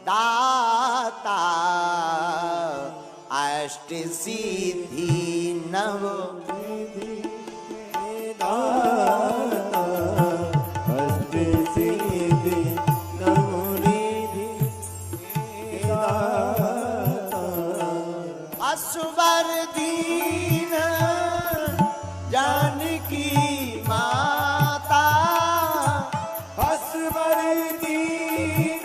दाता अष्ट सिद्धि नव निधि के दाता अष्ट सिद्धि नव निधि के दाता असवर दीन जानकी माता असवर दीन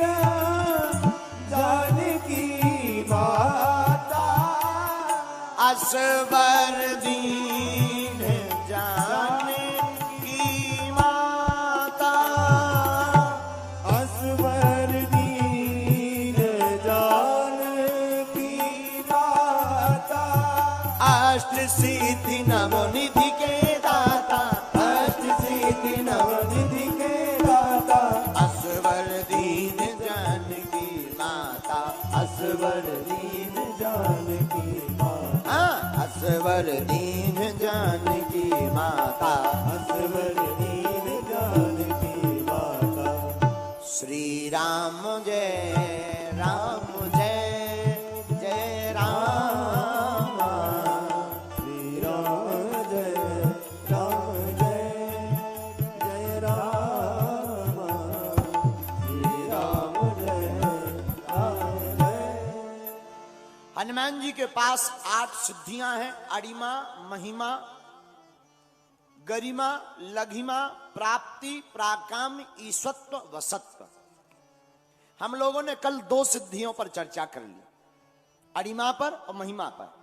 जानकी माता असवर दीन जानकी माता असवर दीन जानकी माता अष्ट सिद्धि नव निधि के दाता अष्ट सिद्धि नव निधि के दाता असवर दीन जानकी माता असवर दीन जानकी माता असवर दीन जानकी माता असवर दीन जानकी माता श्री राम जय राम जय जय राम श्री राम जय जय राम श्री राम जय हनुमान जी के पास 8 सिद्धियां हैं। अड़िमा, महिमा, गरिमा, लघिमा, प्राप्ति, प्राकाम्य, ईश्वत्व, वसत्व। हम लोगों ने कल 2 सिद्धियों पर चर्चा कर ली, अड़िमा पर और महिमा पर।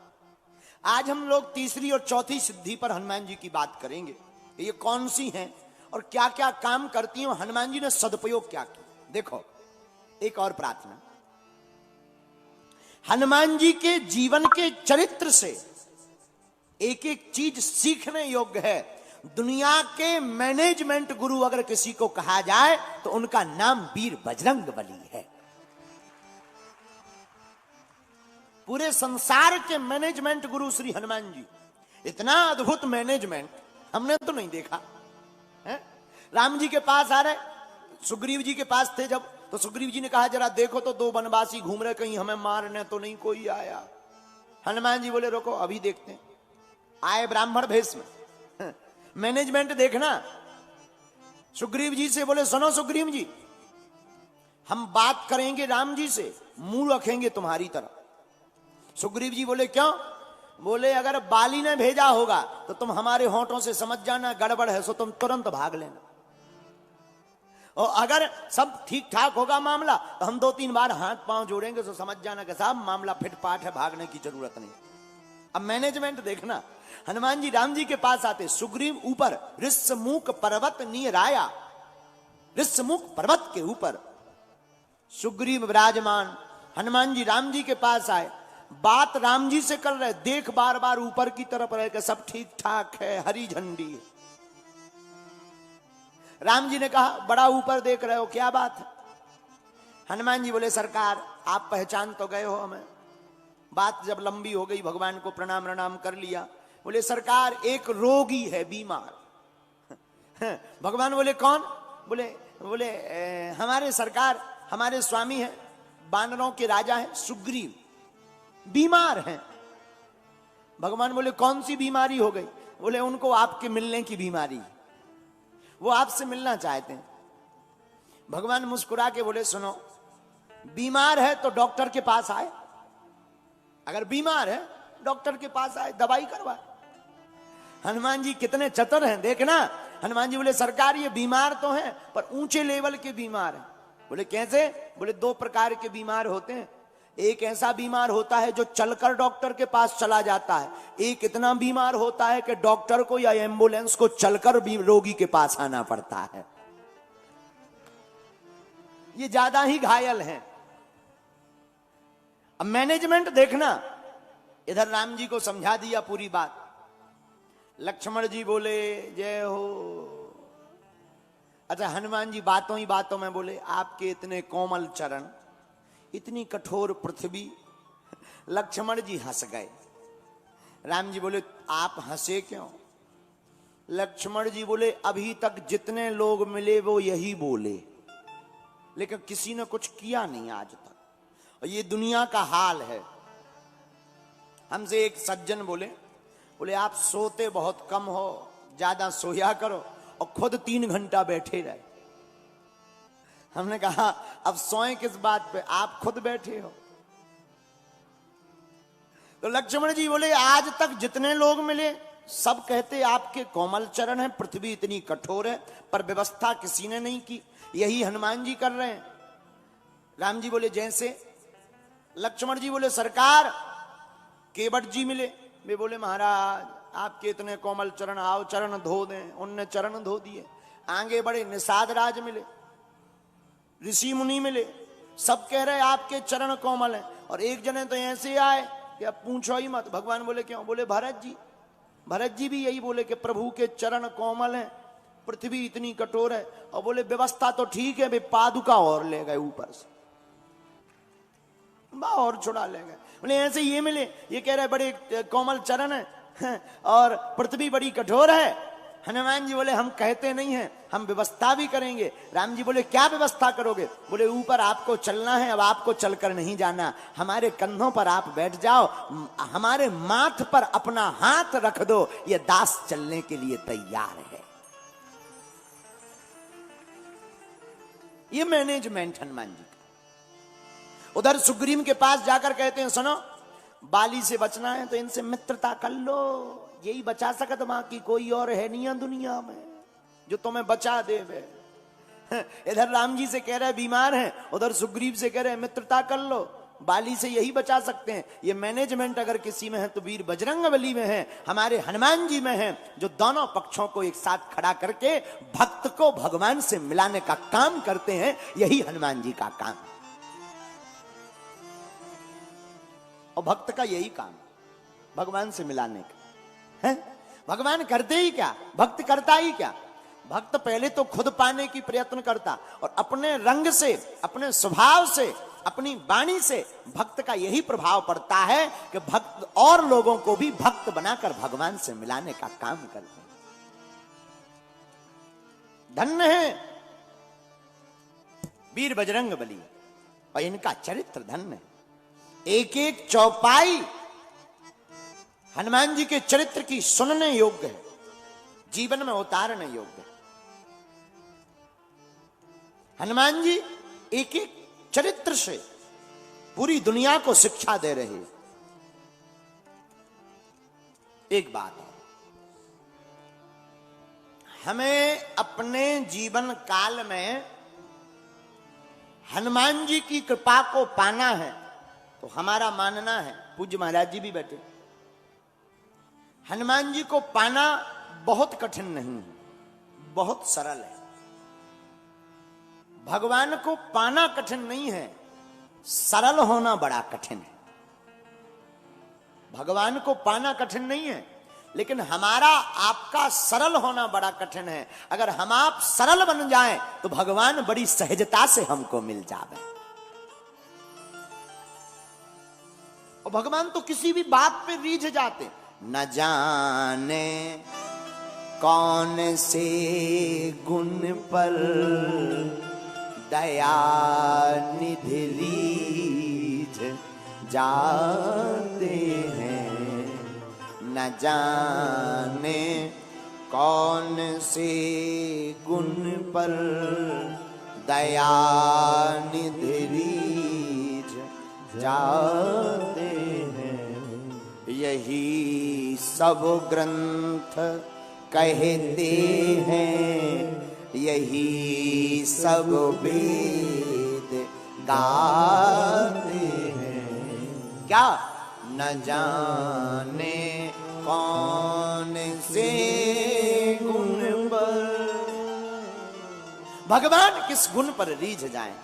आज हम लोग तीसरी और चौथी सिद्धि पर हनुमान जी की बात करेंगे। ये कौन सी हैं और क्या क्या काम करती हैं, हनुमान जी ने सदुपयोग क्या किया। देखो, एक और प्रार्थना, हनुमान जी के जीवन के चरित्र से एक एक चीज सीखने योग्य है। दुनिया के मैनेजमेंट गुरु अगर किसी को कहा जाए तो उनका नाम वीर बजरंगबली है। पूरे संसार के मैनेजमेंट गुरु श्री हनुमान जी। इतना अद्भुत मैनेजमेंट हमने तो नहीं देखा है? राम जी के पास आ रहे, सुग्रीव जी के पास थे जब, तो सुग्रीव जी ने कहा जरा देखो तो 2 वनवासी घूम रहे, कहीं हमें मारने तो नहीं कोई आया। हनुमान जी बोले रोको अभी देखते हैं। आए ब्राह्मण भेष में, मैनेजमेंट देखना। सुग्रीव जी से बोले सुनो सुग्रीव जी, हम बात करेंगे राम जी से, मुंह रखेंगे तुम्हारी तरफ। सुग्रीव जी बोले क्यों? बोले अगर बाली ने भेजा होगा तो तुम हमारे होंठों से समझ जाना गड़बड़ है, सो तुम तुरंत भाग लेना, और अगर सब ठीक ठाक होगा मामला तो हम 2-3 बार हाथ पांव जोड़ेंगे तो समझ जाना कि साहब मामला फिटपाट है, भागने की जरूरत नहीं। अब मैनेजमेंट देखना। हनुमान जी राम जी के पास आते, सुग्रीव ऊपर ऋष्यमुख पर्वत नीराया, ऋष्यमुख पर्वत के ऊपर सुग्रीव विराजमान। हनुमान जी राम जी के पास आए, बात राम जी से कर रहे, देख बार बार ऊपर की तरफ रहे कि सब ठीक ठाक है, हरी झंडी है। राम जी ने कहा बड़ा ऊपर देख रहे हो, क्या बात है? हनुमान जी बोले सरकार आप पहचान तो गए हो हमें। बात जब लंबी हो गई, भगवान को प्रणाम प्रणाम कर लिया। बोले सरकार एक रोगी है, बीमार। भगवान बोले कौन? बोले हमारे सरकार, हमारे स्वामी हैं, वानरों के राजा हैं सुग्रीव, बीमार हैं। भगवान बोले कौन सी बीमारी हो गई? बोले उनको आपके मिलने की बीमारी, वो आपसे मिलना चाहते हैं। भगवान मुस्कुरा के बोले सुनो, बीमार है तो डॉक्टर के पास आए, अगर बीमार है डॉक्टर के पास आए, दवाई करवाए। हनुमान जी कितने चतुर हैं देखना। हनुमान जी बोले सरकार ये बीमार तो हैं पर ऊंचे लेवल के बीमार हैं। बोले कैसे? बोले 2 प्रकार के बीमार होते हैं। एक ऐसा बीमार होता है जो चलकर डॉक्टर के पास चला जाता है, एक इतना बीमार होता है कि डॉक्टर को या एम्बुलेंस को चलकर भी रोगी के पास आना पड़ता है। ये ज्यादा ही घायल हैं। अब मैनेजमेंट देखना। इधर राम जी को समझा दिया पूरी बात। लक्ष्मण जी बोले जय हो। अच्छा, हनुमान जी बातों ही बातों में बोले आपके इतने कोमल चरण, इतनी कठोर पृथ्वी। लक्ष्मण जी हंस गए। राम जी बोले आप हंसे क्यों? लक्ष्मण जी बोले अभी तक जितने लोग मिले वो यही बोले, लेकिन किसी ने कुछ किया नहीं आज तक। और ये दुनिया का हाल है। हमसे एक सज्जन बोले आप सोते बहुत कम हो, ज्यादा सोया करो, और खुद 3 घंटा बैठे रहे। हमने कहा अब सोए किस बात पे, आप खुद बैठे हो। तो लक्ष्मण जी बोले आज तक जितने लोग मिले सब कहते आपके कोमल चरण हैं, पृथ्वी इतनी कठोर है, पर व्यवस्था किसी ने नहीं की, यही हनुमान जी कर रहे हैं। राम जी बोले जैसे? लक्ष्मण जी बोले सरकार केवट जी मिले, वे बोले महाराज आपके इतने कोमल चरण, आओ चरण धो दें। उनने चरण धो दिए। आगे बड़े निषाद राज मिले, ऋषि मुनि मिले, सब कह रहे आपके चरण कोमल हैं। और एक जने तो ऐसे आए कि अब पूछो ही मत। भगवान बोले क्यों? बोले भरत जी भी यही बोले कि प्रभु के चरण कोमल हैं, पृथ्वी इतनी कठोर है। और बोले व्यवस्था तो ठीक है, वे पादुका और ले गए ऊपर से, और छुड़ा ले गए। बोले ऐसे ये मिले, ये कह रहे बड़े कोमल चरण है और पृथ्वी बड़ी कठोर है। हनुमान जी बोले हम कहते नहीं हैं, हम व्यवस्था भी करेंगे। राम जी बोले क्या व्यवस्था करोगे? बोले ऊपर आपको चलना है, अब आपको चलकर नहीं जाना, हमारे कंधों पर आप बैठ जाओ, हमारे माथ पर अपना हाथ रख दो, ये दास चलने के लिए तैयार है। ये मैनेजमेंट हनुमान जी का। उधर सुग्रीव के पास जाकर कहते हैं सुनो, बाली से बचना है तो इनसे मित्रता कर लो, यही बचा सकत बाकी कोई और है नहीं दुनिया में जो तुम्हें बचा दे। इधर राम जी से कह रहे बीमार हैं, उधर सुग्रीव से कह रहे मित्रता कर लो, बाली से यही बचा सकते हैं। ये मैनेजमेंट अगर किसी में है तो वीर बजरंगबली में है, हमारे हनुमान जी में है, जो दोनों पक्षों को एक साथ खड़ा करके भक्त को भगवान से मिलाने का काम करते हैं। यही हनुमान जी का काम, और भक्त का यही काम भगवान से मिलाने का है। भगवान करते ही क्या, भक्त करता ही क्या? भक्त पहले तो खुद पाने की प्रयत्न करता, और अपने रंग से, अपने स्वभाव से, अपनी वाणी से भक्त का यही प्रभाव पड़ता है कि भक्त और लोगों को भी भक्त बनाकर भगवान से मिलाने का काम करते हैं। धन्य है वीर बजरंगबली, और इनका चरित्र धन्य है। एक एक चौपाई हनुमान जी के चरित्र की सुनने योग्य है, जीवन में उतारने योग्य है। हनुमान जी एक एक चरित्र से पूरी दुनिया को शिक्षा दे रहे हैं। एक बात है, हमें अपने जीवन काल में हनुमान जी की कृपा को पाना है तो हमारा मानना है, पूज्य महाराज जी भी बैठे, हनुमान जी को पाना बहुत कठिन नहीं है, बहुत सरल है। भगवान को पाना कठिन नहीं है, सरल होना बड़ा कठिन है। भगवान को पाना कठिन नहीं है, लेकिन हमारा आपका सरल होना बड़ा कठिन है। अगर हम आप सरल बन जाएं तो भगवान बड़ी सहजता से हमको मिल जावे। और भगवान तो किसी भी बात पे रीझ जाते, न जाने कौन से गुण पर दया निधि रीझ जाते हैं, न जाने कौन से गुण पर दया निधि रीझ जाते हैं। यही सब ग्रंथ कहते हैं, यही सब वेद गाते हैं। क्या? न जाने कौन से गुण पर, भगवान किस गुण पर रीझ जाए,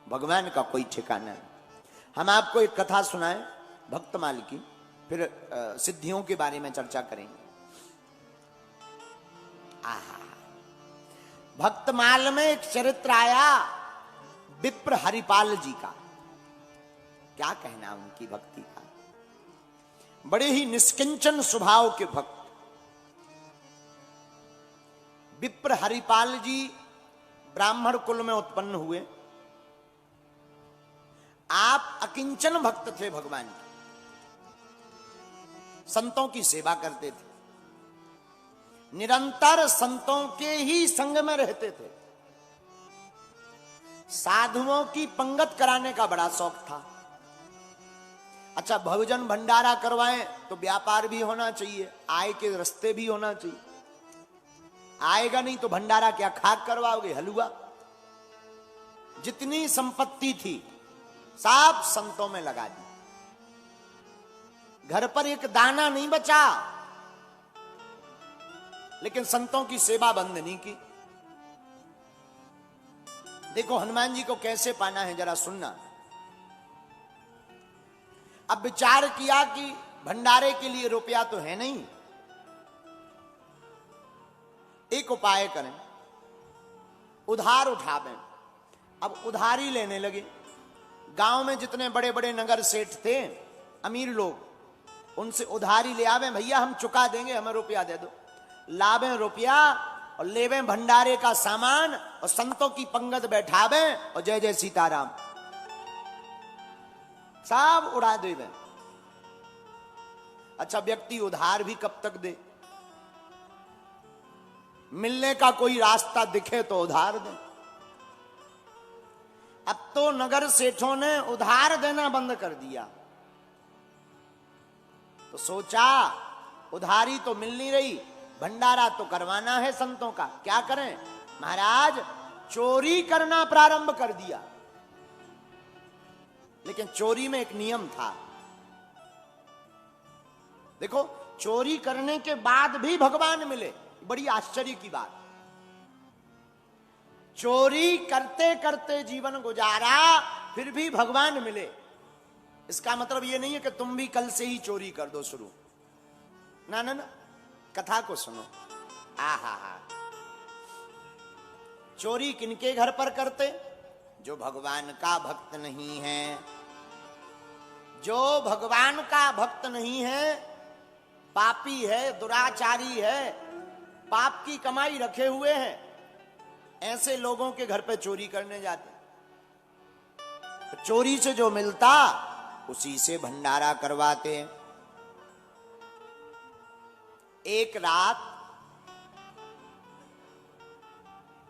भगवान का कोई ठिकाना नहीं। हम आपको एक कथा सुनाएं भक्तमाल की, फिर सिद्धियों के बारे में चर्चा करेंगे। आहा, भक्तमाल में एक चरित्र आया विप्र हरिपाल जी का। क्या कहना उनकी भक्ति का, बड़े ही निष्किंचन स्वभाव के भक्त। विप्र हरिपाल जी ब्राह्मण कुल में उत्पन्न हुए। आप अकिंचन भक्त थे भगवान के, संतों की सेवा करते थे, निरंतर संतों के ही संग में रहते थे, साधुओं की पंगत कराने का बड़ा शौक था। अच्छा, भोजन भंडारा करवाएं तो व्यापार भी होना चाहिए, आय के रास्ते भी होना चाहिए। आएगा नहीं तो भंडारा क्या खाक करवाओगे, हलवा। जितनी संपत्ति थी सब संतों में लगा दी, घर पर एक दाना नहीं बचा, लेकिन संतों की सेवा बंद नहीं की। देखो हनुमान जी को कैसे पाना है जरा सुनना। अब विचार किया कि भंडारे के लिए रुपया तो है नहीं, एक उपाय करें, उधार उठावें। अब उधारी लेने लगे। गांव में जितने बड़े बड़े नगर सेठ थे, अमीर लोग, उनसे उधारी ले आवे, भैया हम चुका देंगे, हमें रुपया दे दो। लावें रुपया और लेवें भंडारे का सामान और संतों की पंगत बैठावें और जय जय सीताराम सब उड़ा देवें। अच्छा, व्यक्ति उधार भी कब तक दे? मिलने का कोई रास्ता दिखे तो उधार दे। अब तो नगर सेठों ने उधार देना बंद कर दिया, तो सोचा उधारी तो मिल नहीं रही, भंडारा तो करवाना है संतों का, क्या करें? महाराज चोरी करना प्रारंभ कर दिया। लेकिन चोरी में एक नियम था। देखो, चोरी करने के बाद भी भगवान मिले, बड़ी आश्चर्य की बात। चोरी करते करते जीवन गुजारा, फिर भी भगवान मिले। इसका मतलब यह नहीं है कि तुम भी कल से ही चोरी कर दो शुरू। ना ना ना, कथा को सुनो। आहा, चोरी किनके घर पर करते? जो भगवान का भक्त नहीं है। जो भगवान का भक्त नहीं है, पापी है, दुराचारी है, पाप की कमाई रखे हुए हैं, ऐसे लोगों के घर पे चोरी करने जाते। तो चोरी से जो मिलता उसी से भंडारा करवाते। एक रात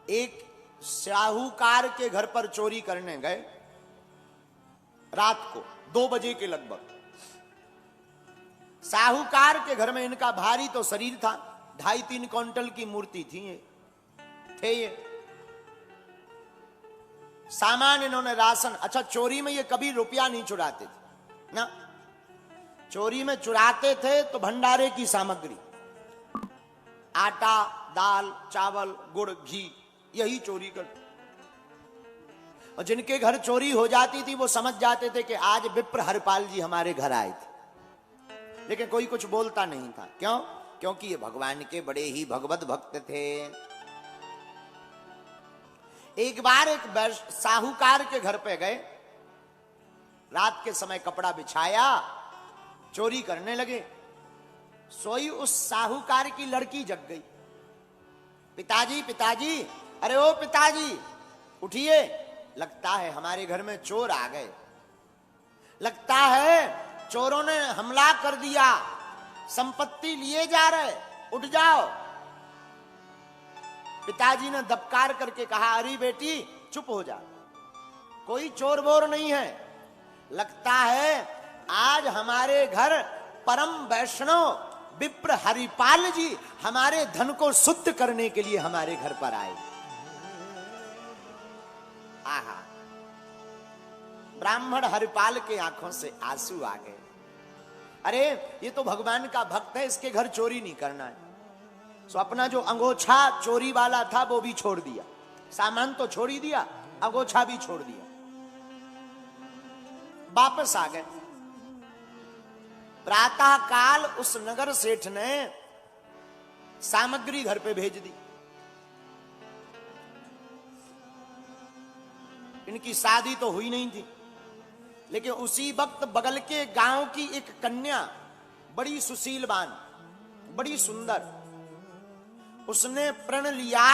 एक साहूकार के घर पर चोरी करने गए, रात को 2 बजे के लगभग। साहूकार के घर में इनका भारी तो शरीर था, 2.5-3 क्विंटल की मूर्ति थी ये। सामान इन्होंने राशन। अच्छा, चोरी में ये कभी रुपया नहीं चुराते थे ना, चोरी में चुराते थे तो भंडारे की सामग्री, आटा, दाल, चावल, गुड़, घी, यही चोरी करते। और जिनके घर चोरी हो जाती थी वो समझ जाते थे कि आज विप्र हरपाल जी हमारे घर आए थे, लेकिन कोई कुछ बोलता नहीं था। क्यों? क्योंकि ये भगवान के बड़े ही भगवत भक्त थे। एक बार एक साहूकार के घर पे गए, रात के समय कपड़ा बिछाया, चोरी करने लगे। सोई उस साहूकार की लड़की जग गई। पिताजी, पिताजी, अरे ओ पिताजी उठिए, लगता है हमारे घर में चोर आ गए, लगता है चोरों ने हमला कर दिया, संपत्ति लिए जा रहे, उठ जाओ। पिताजी ने दबकार करके कहा, अरे बेटी चुप हो जा, कोई चोर बोर नहीं है, लगता है आज हमारे घर परम वैष्णव विप्र हरिपाल जी हमारे धन को शुद्ध करने के लिए हमारे घर पर आए। आहा, ब्राह्मण हरिपाल के आंखों से आंसू आ गए। अरे ये तो भगवान का भक्त है, इसके घर चोरी नहीं करना है। सो अपना जो अंगोछा चोरी वाला था वो भी छोड़ दिया, सामान तो छोड़ ही दिया, अंगोछा भी छोड़ दिया, वापस आ गए। प्रातः काल उस नगर सेठ ने सामग्री घर पे भेज दी। इनकी शादी तो हुई नहीं थी, लेकिन उसी वक्त बगल के गांव की एक कन्या, बड़ी सुशीलवान, बड़ी सुंदर, उसने प्रण लिया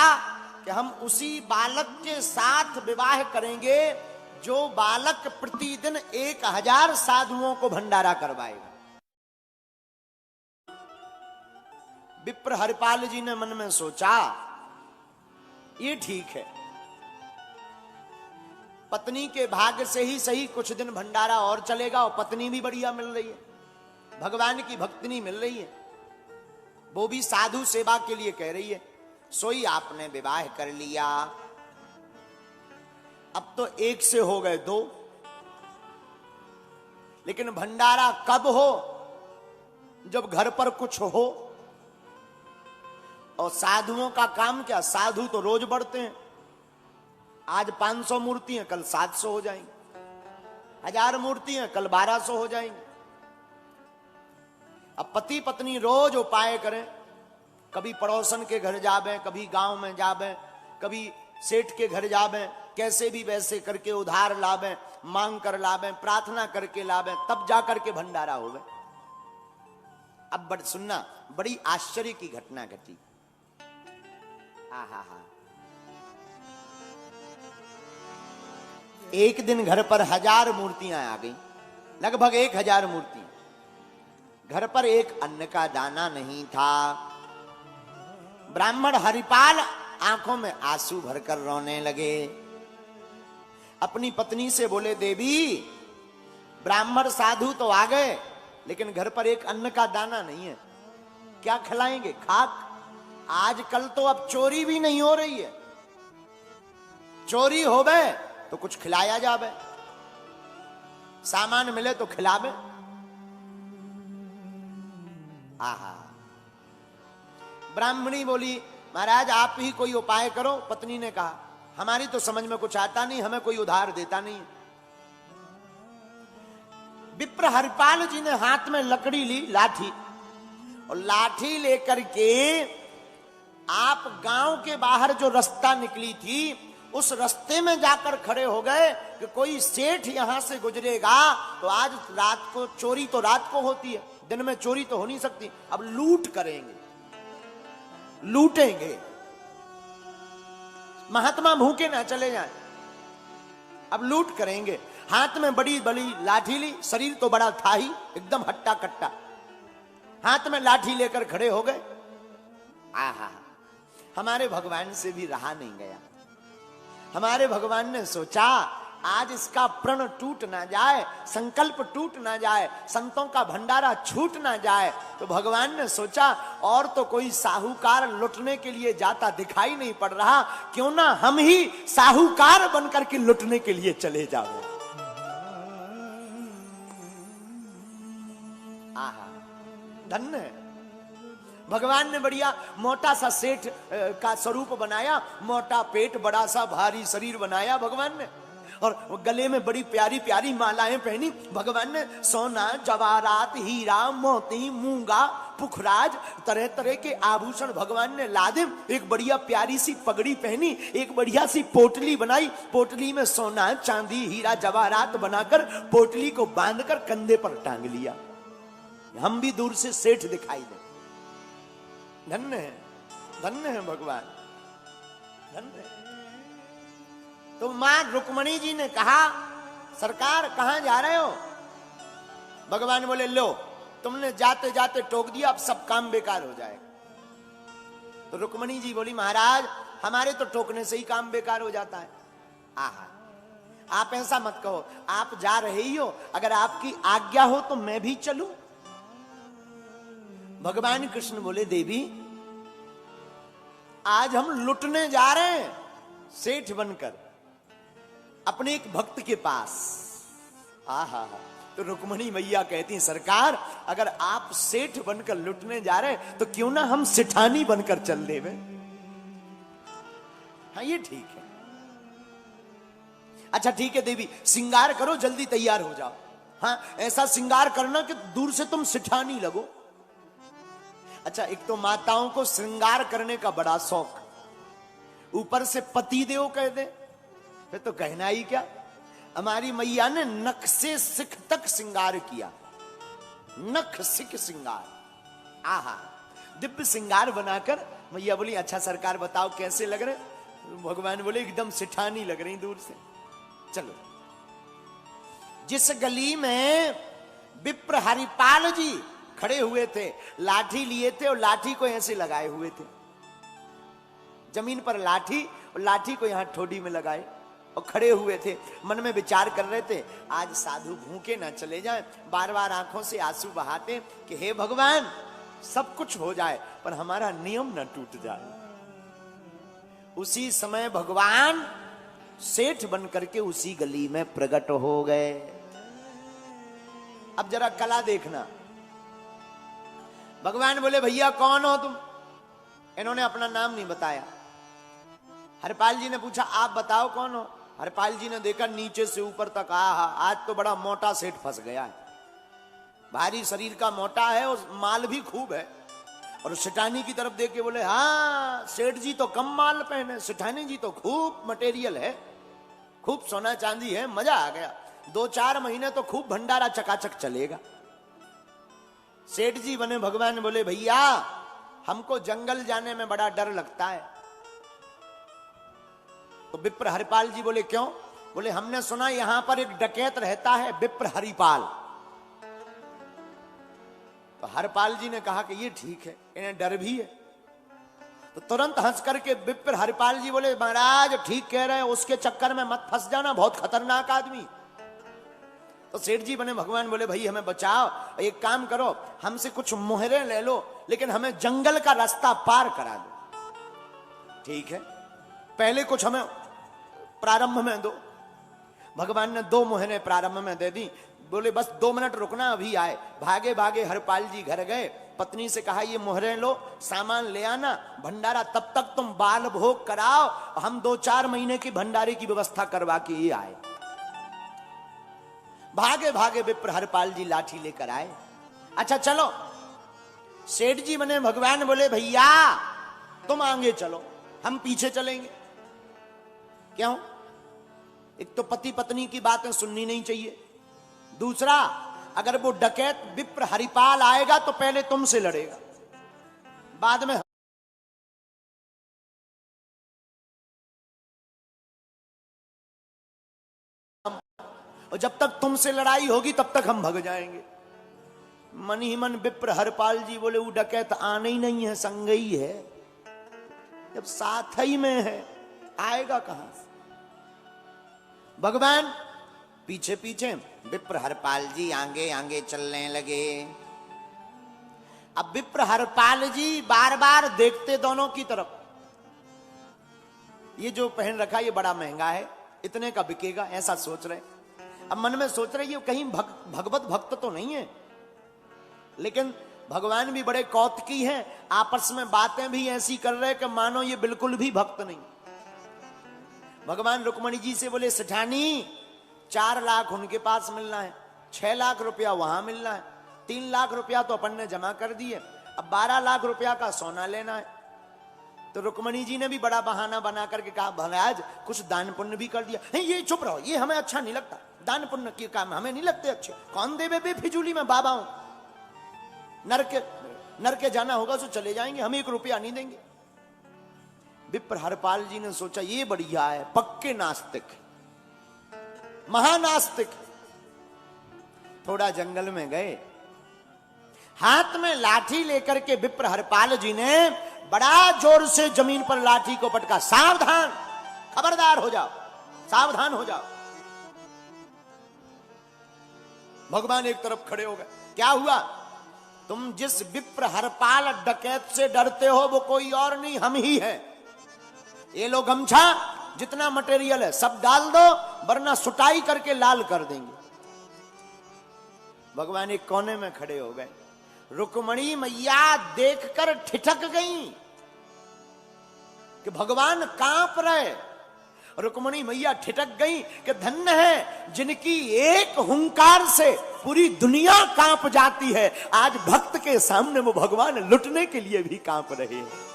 कि हम उसी बालक के साथ विवाह करेंगे जो बालक प्रतिदिन 1000 साधुओं को भंडारा करवाएगा। विप्र हरिपाल जी ने मन में सोचा, ये ठीक है, पत्नी के भाग्य से ही सही कुछ दिन भंडारा और चलेगा, और पत्नी भी बढ़िया मिल रही है, भगवान की भक्तिनी मिल रही है, वो भी साधु सेवा के लिए कह रही है। सोई आपने विवाह कर लिया, अब तो 1 से हो गए 2, लेकिन भंडारा कब हो? जब घर पर कुछ हो। और साधुओं का काम क्या? साधु तो रोज बढ़ते हैं, आज 500 मूर्तियां कल 700 हो जाएंगी, 1000 मूर्तियां कल 1200 हो जाएंगी। अब पति पत्नी रोज उपाय करें, कभी पड़ोसन के घर जावे, कभी गांव में जावे, कभी सेठ के घर जावे, कैसे भी वैसे करके उधार लावे, मांग कर लावे, प्रार्थना करके लावे, तब जाकर के भंडारा होवे। अब सुनना, बड़ी आश्चर्य की घटना घटी। एक दिन घर पर 1000 मूर्तियां आ गई, लगभग 1000 मूर्तियां। घर पर एक अन्न का दाना नहीं था। ब्राह्मण हरिपाल आंखों में आंसू भरकर रोने लगे। अपनी पत्नी से बोले, देवी, ब्राह्मण साधु तो आ गए, लेकिन घर पर एक अन्न का दाना नहीं है, क्या खिलाएंगे? खाक। आजकल तो अब चोरी भी नहीं हो रही है, चोरी होवे तो कुछ खिलाया जावे, सामान मिले तो खिलावे। आहा। ब्राह्मणी बोली, महाराज आप ही कोई उपाय करो। पत्नी ने कहा, हमारी तो समझ में कुछ आता नहीं, हमें कोई उधार देता नहीं। विप्र हरिपाल जी ने हाथ में लकड़ी ली, लाठी, और लाठी लेकर के आप गांव के बाहर जो रास्ता निकली थी, उस रास्ते में जाकर खड़े हो गए कि कोई सेठ यहां से गुजरेगा तो आज रात को, चोरी तो रात को होती है, दिन में चोरी तो हो नहीं सकती, अब लूट करेंगे, लूटेंगे, महात्मा भूखे ना चले जाएं, अब लूट करेंगे। हाथ में बड़ी बड़ी लाठी ली, शरीर तो बड़ा था ही, एकदम हट्टा कट्टा, हाथ में लाठी लेकर खड़े हो गए। आहा, हमारे भगवान से भी रहा नहीं गया। हमारे भगवान ने सोचा, आज इसका प्रण टूट ना जाए, संकल्प टूट ना जाए, संतों का भंडारा छूट ना जाए। तो भगवान ने सोचा, और तो कोई साहूकार लुटने के लिए जाता दिखाई नहीं पड़ रहा, क्यों ना हम ही साहूकार बनकर के लुटने के लिए चले जाओ। आहा, धन्य है। भगवान ने बढ़िया मोटा सा सेठ का स्वरूप बनाया, मोटा पेट, बड़ा सा भारी शरीर बनाया भगवान ने, और गले में बड़ी प्यारी प्यारी मालाएं पहनी भगवान ने। सोना, जवाहरात, हीरा, मोती, मूंगा, पुखराज, तरह तरह के आभूषण भगवान ने लादे। एक बढ़िया प्यारी सी पगड़ी पहनी, एक बढ़िया सी पोटली बनाई, पोटली में सोना, चांदी, हीरा, जवाहरात बनाकर पोटली को बांधकर कंधे पर टांग लिया। हम भी दूर से सेठ दिखाई दे। धन्य है, धन्य है भगवान, धन्य है। तो मां रुक्मणी जी ने कहा, सरकार कहां जा रहे हो? भगवान बोले, लो, तुमने जाते जाते टोक दिया, अब सब काम बेकार हो जाएगा। तो रुक्मणी जी बोली, महाराज हमारे तो टोकने से ही काम बेकार हो जाता है। आहा, आप ऐसा मत कहो, आप जा रहे ही हो, अगर आपकी आज्ञा हो तो मैं भी चलूं। भगवान कृष्ण बोले, देवी आज हम लुटने जा रहे हैं सेठ बनकर अपने एक भक्त के पास। आहा, तो रुक्मणी मैया कहती हैं, सरकार अगर आप सेठ बनकर लुटने जा रहे हैं तो क्यों ना हम सेठानी बनकर चल देवे। हाँ, ये ठीक है। अच्छा ठीक है देवी, श्रृंगार करो, जल्दी तैयार हो जाओ। हाँ, ऐसा श्रृंगार करना कि दूर से तुम सेठानी लगो। अच्छा, एक तो माताओं को श्रृंगार करने का बड़ा शौक, ऊपर से पति देव कह दे, फिर तो कहना ही क्या। हमारी मैया ने नख से सिख तक श्रृंगार किया, नख सिख श्रृंगार। आहा, दिव्य श्रृंगार बनाकर मैया बोली, अच्छा सरकार बताओ कैसे लग रहे? भगवान बोले, एकदम सेठानी लग रही दूर से। चलो जिस गली में विप्र हरिपाल जी खड़े हुए थे, लाठी लिए थे और लाठी को ऐसे लगाए हुए थे, जमीन पर लाठी और लाठी को यहां ठोडी में लगाए और खड़े हुए थे, मन में विचार कर रहे थे आज साधु भूखे ना चले जाएं, बार बार आंखों से आंसू बहाते कि हे भगवान सब कुछ हो जाए पर हमारा नियम ना टूट जाए। उसी समय भगवान सेठ बन करके उसी गली में प्रकट हो गए। अब जरा कला देखना। भगवान बोले भैया कौन हो तुम? इन्होंने अपना नाम नहीं बताया। हरपाल जी ने पूछा आप बताओ कौन हो? हरपाल जी ने देखा नीचे से ऊपर तक, आज तो बड़ा मोटा सेठ फंस गया है, भारी शरीर का मोटा है और माल भी खूब है। और सेठानी की तरफ देख के बोले हाँ सेठ जी तो कम माल पहने, सेठानी जी तो खूब मटेरियल है, खूब सोना चांदी है, मजा आ गया, 2-4 महीने तो खूब भंडारा चकाचक चलेगा। सेठ जी बने भगवान बोले भैया हमको जंगल जाने में बड़ा डर लगता है। तो विप्र हरिपाल जी बोले क्यों? बोले हमने सुना यहां पर एक डकैत रहता है विप्र हरिपाल। तो हरपाल जी ने कहा कि ये ठीक है, इन्हें डर भी है। तो तुरंत हंस करके विप्र हरिपाल जी बोले महाराज ठीक कह रहे हैं, उसके चक्कर में मत फंस जाना, बहुत खतरनाक आदमी। तो सेठ जी बने भगवान बोले भाई हमें बचाओ, एक काम करो हमसे कुछ मोहरें ले लो लेकिन हमें जंगल का रास्ता पार करा दो। ठीक है पहले कुछ हमें प्रारंभ में दो। भगवान ने 2 मोहरें प्रारंभ में दे दी। बोले बस 2 मिनट रुकना अभी आए। भागे भागे हरपाल जी घर गए, पत्नी से कहा ये मोहरें लो, सामान ले आना, भंडारा तब तक तुम बाल भोग कराओ, हम 2-4 महीने की भंडारे की व्यवस्था करवा के ये आए। भागे भागे विप्र हरपाल जी लाठी लेकर आए। अच्छा चलो, सेठ जी बने भगवान बोले भैया तुम आगे चलो हम पीछे चलेंगे। क्यों? एक तो पति पत्नी की बातें सुननी नहीं चाहिए, दूसरा अगर वो डकैत विप्र हरिपाल आएगा तो पहले तुमसे लड़ेगा, बाद में और जब तक तुमसे लड़ाई होगी तब तक हम भग जाएंगे। मन ही मन विप्र हरपाल जी बोले वो डकैत आने ही नहीं है, संग ही है, जब साथ ही में है आएगा कहां से? भगवान पीछे पीछे, विप्र हरपाल जी आगे आगे चलने लगे। अब विप्र हरपाल जी बार बार देखते दोनों की तरफ, ये जो पहन रखा ये बड़ा महंगा है, इतने का बिकेगा, ऐसा सोच रहे। अब मन में सोच रहे ये कहीं भगवत भक्त तो नहीं है, लेकिन भगवान भी बड़े कौतुकी हैं, आपस में बातें भी ऐसी कर रहे कि मानो ये बिल्कुल भी भक्त नहीं। भगवान रुक्मणी जी से बोले सेठानी 4 लाख उनके पास मिलना है, 6 लाख रुपया वहां मिलना है, 3 लाख रुपया तो अपन ने जमा कर दिए, अब 12 लाख रुपया का सोना लेना है। तो रुक्मणी जी ने भी बड़ा बहाना बना करके कहा महाराज कुछ दान पुण्य भी कर दिया। ये चुप रहो, ये हमें अच्छा नहीं लगता, दान पुण्य के काम हमें नहीं लगते अच्छे, कौन देवे बेफिजूली में बाबा हूं, नर के जाना होगा तो चले जाएंगे, हम 1 रुपया नहीं देंगे। विप्र हरपाल जी ने सोचा ये बढ़िया है, पक्के नास्तिक, महानास्तिक। थोड़ा जंगल में गए, हाथ में लाठी लेकर के विप्र हरपाल जी ने बड़ा जोर से जमीन पर लाठी को पटका, सावधान, खबरदार हो जाओ, सावधान हो जाओ। भगवान एक तरफ खड़े हो गए। क्या हुआ? तुम जिस विप्र हरपाल डकैत से डरते हो वो कोई और नहीं, हम ही हैं। ये लो गमछा, जितना मटेरियल है सब डाल दो वरना सुटाई करके लाल कर देंगे। भगवान एक कोने में खड़े हो गए। रुक्मणी मैया देखकर ठिठक गई कि भगवान कांप रहे। रुक्मणी मैया ठिठक गई कि धन्य है जिनकी एक हुंकार से पूरी दुनिया कांप जाती है, आज भक्त के सामने वो भगवान लुटने के लिए भी कांप रहे हैं।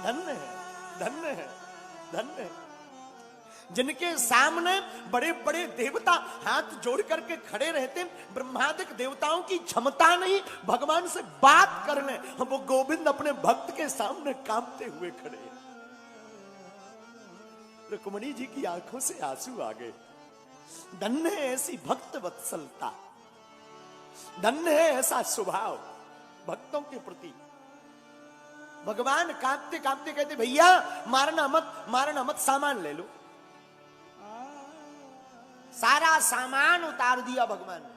धन्य है, धन्य है, धन्य है। जिनके सामने बड़े बड़े देवता हाथ जोड़ करके खड़े रहते, ब्रह्मादिक देवताओं की क्षमता नहीं भगवान से बात करने, वो गोविंद अपने भक्त के सामने कांपते हुए खड़े हैं। रुक्मणी जी की आंखों से आंसू आ गए। धन्य है ऐसी भक्त वत्सलता, धन्य है ऐसा स्वभाव भक्तों के प्रति। भगवान कांपते कांपते कहते भैया मारना मत, सामान ले लो। सारा सामान उतार दिया भगवान ने,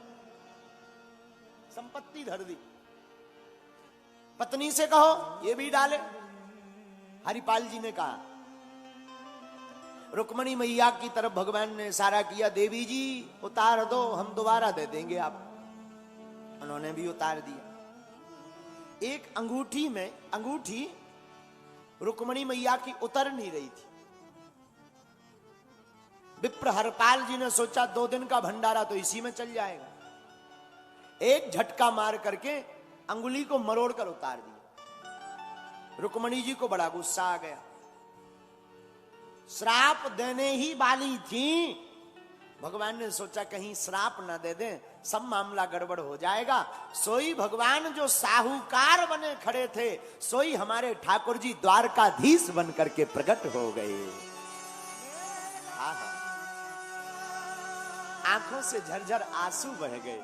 संपत्ति धर दी। पत्नी से कहो ये भी डाले। हरिपाल जी ने कहा, रुक्मणी मैया की तरफ भगवान ने इशारा किया, देवी जी उतार दो, हम दोबारा दे देंगे आप। उन्होंने भी उतार दिया। एक अंगूठी रुक्मणी मैया की उतर नहीं रही थी। विप्र हरपाल जी ने सोचा 2 दिन का भंडारा तो इसी में चल जाएगा। एक झटका मार करके अंगुली को मरोड़ कर उतार दिया। रुक्मणी जी को बड़ा गुस्सा आ गया। श्राप देने ही वाली थी, भगवान ने सोचा कहीं श्राप ना दे दें, सब मामला गड़बड़ हो जाएगा। सोई भगवान जो साहूकार बने खड़े थे, सोई हमारे ठाकुर जी द्वारकाधीश बन करके प्रकट हो गए। आंखों से झरझर आंसू बह गए,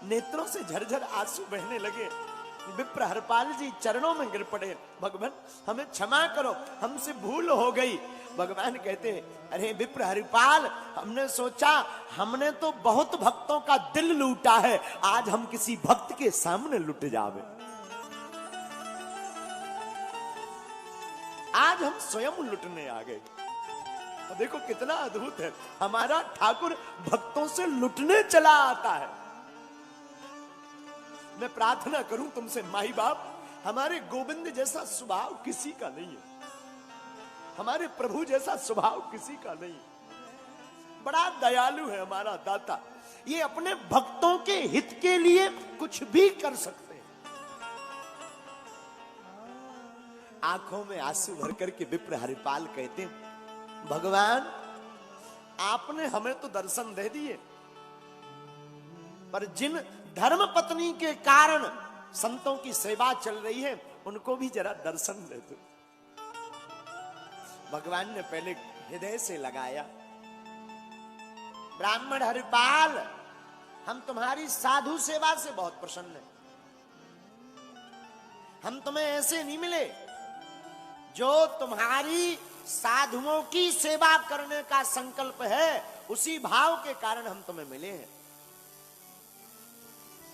नेत्रों से झरझर आंसू बहने लगे। विप्र हरपाल जी चरणों में गिर पड़े, भगवान हमें क्षमा करो, हमसे भूल हो गई। भगवान कहते, अरे विप्र हरिपाल, हमने सोचा हमने तो बहुत भक्तों का दिल लूटा है, आज हम किसी भक्त के सामने लुट जावे। आज हम स्वयं लुटने आ गए। तो देखो कितना अद्भुत है, हमारा ठाकुर भक्तों से लुटने चला आता है। मैं प्रार्थना करूं तुमसे माई बाप, हमारे गोविंद जैसा स्वभाव किसी का नहीं है, हमारे प्रभु जैसा स्वभाव किसी का नहीं है। बड़ा दयालु है हमारा दाता, ये अपने भक्तों के हित के लिए कुछ भी कर सकते हैं। आंखों में आंसू भर करके विप्र हरिपाल कहते, भगवान आपने हमें तो दर्शन दे दिए, पर जिन धर्म पत्नी के कारण संतों की सेवा चल रही है उनको भी जरा दर्शन दे दो। भगवान ने पहले हृदय से लगाया, ब्राह्मण हरिपाल, हम तुम्हारी साधु सेवा से बहुत प्रसन्न हैं। हम तुम्हें ऐसे नहीं मिले, जो तुम्हारी साधुओं की सेवा करने का संकल्प है उसी भाव के कारण हम तुम्हें मिले हैं।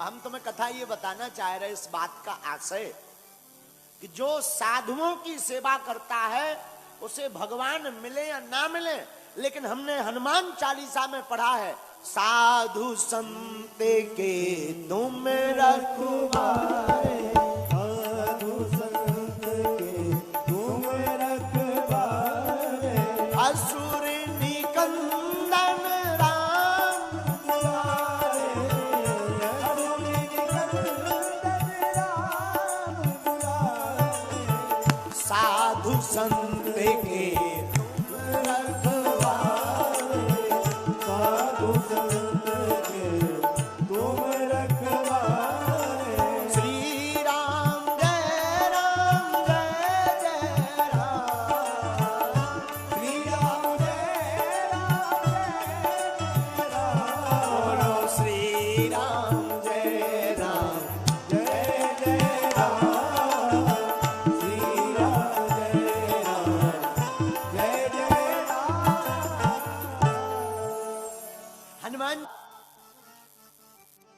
हम तुम्हें कथा ये बताना चाह रहे, इस बात का आशय कि जो साधुओं की सेवा करता है उसे भगवान मिले या ना मिले, लेकिन हमने हनुमान चालीसा में पढ़ा है, साधु संत के तुम रखवारे, साधु संत के तुम रखवारे, असुर निकंदन राम दुलारे, असुर निकंदन राम दुलारे, साधु संत के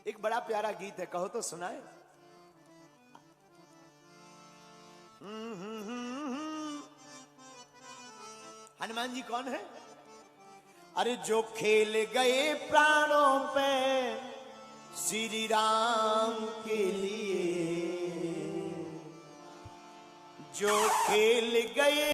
एक बड़ा प्यारा गीत है, कहो तो सुनाए। हनुमान जी कौन है? अरे जो खेल गए प्राणों पे श्री राम के लिए, जो खेल गए